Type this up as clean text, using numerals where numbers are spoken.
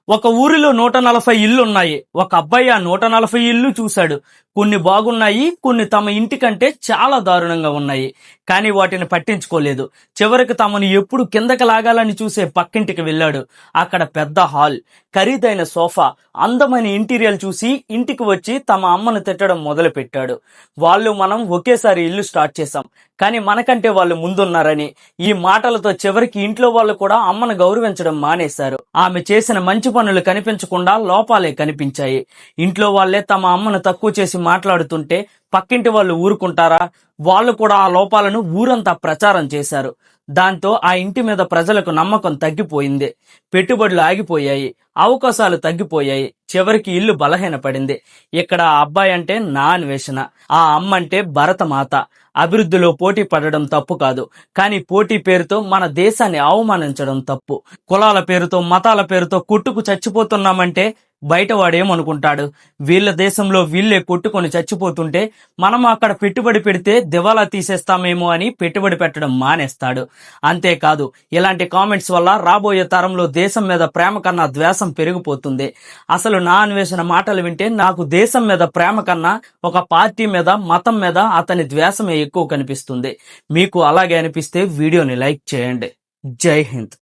ఒక ఊరిలో 140 ఇళ్లున్నాయి. ఒక అబ్బాయి ఆ 140 ఇళ్ళు చూశాడు. కొన్ని బాగున్నాయి, కొన్ని తమ ఇంటి కంటే చాలా దారుణంగా ఉన్నాయి. కానీ వాటిని పట్టించుకోలేదు. చివరికి తమను ఎప్పుడు కిందకి లాగాలని చూసే పక్కింటికి వెళ్ళాడు. అక్కడ పెద్ద హాల్, ఖరీదైన సోఫా, అందమైన ఇంటీరియర్ చూసి ఇంటికి వచ్చి తమ అమ్మను తిట్టడం మొదలు పెట్టాడు. మనం ఒకేసారి ఇల్లు స్టార్ట్ చేశాం, కానీ మనకంటే వాళ్ళు ముందున్నారని. ఈ మాటలతో చివరికి ఇంట్లో వాళ్ళు కూడా అమ్మను గౌరవించడం మానేశారు. ఆమె చేసిన మంచి పనులు కనిపించకుండా లోపాలే కనిపించాయి. ఇంట్లో వాళ్ళే తమ అమ్మను తక్కువ చేసి మాట్లాడుతుంటే పక్కింటి వాళ్ళు ఊరుకుంటారా? వాళ్ళు కూడా ఆ లోపాలను ఊరంతా ప్రచారం చేశారు. దాంతో ఆ ఇంటి మీద ప్రజలకు నమ్మకం తగ్గిపోయింది. పెట్టుబడులు ఆగిపోయాయి, అవకాశాలు తగ్గిపోయాయి. చివరికి ఇల్లు బలహీనపడింది. ఇక్కడ ఆ అబ్బాయి అంటే నా అన్వేషణ, ఆ అమ్మ అంటే భరతమాత. అభివృద్ధిలో పోటీ పడడం తప్పు కాదు, కానీ పోటీ పేరుతో మన దేశాన్ని అవమానించడం తప్పు. కులాల పేరుతో, మతాల పేరుతో కొట్టుకు చచ్చిపోతున్నామంటే బయట వాడేమనుకుంటాడు? వీళ్ళ దేశంలో వీళ్ళే కొట్టుకొని చచ్చిపోతుంటే మనం అక్కడ పెట్టుబడి పెడితే దివాలా తీసేస్తామేమో అని పెట్టుబడి పెట్టడం మానేస్తాడు. అంతేకాదు, ఇలాంటి కామెంట్స్ వల్ల రాబోయే తరంలో దేశం మీద ప్రేమ కన్నా ద్వేషం పెరిగిపోతుంది. అసలు నా అన్వేషణ మాటలు వింటే నాకు దేశం మీద ప్రేమ కన్నా ఒక పార్టీ మీద, మతం మీద అతని ద్వేషమే ఎక్కువ కనిపిస్తుంది. మీకు అలాగే అనిపిస్తే వీడియోని లైక్ చేయండి. జై హింద్.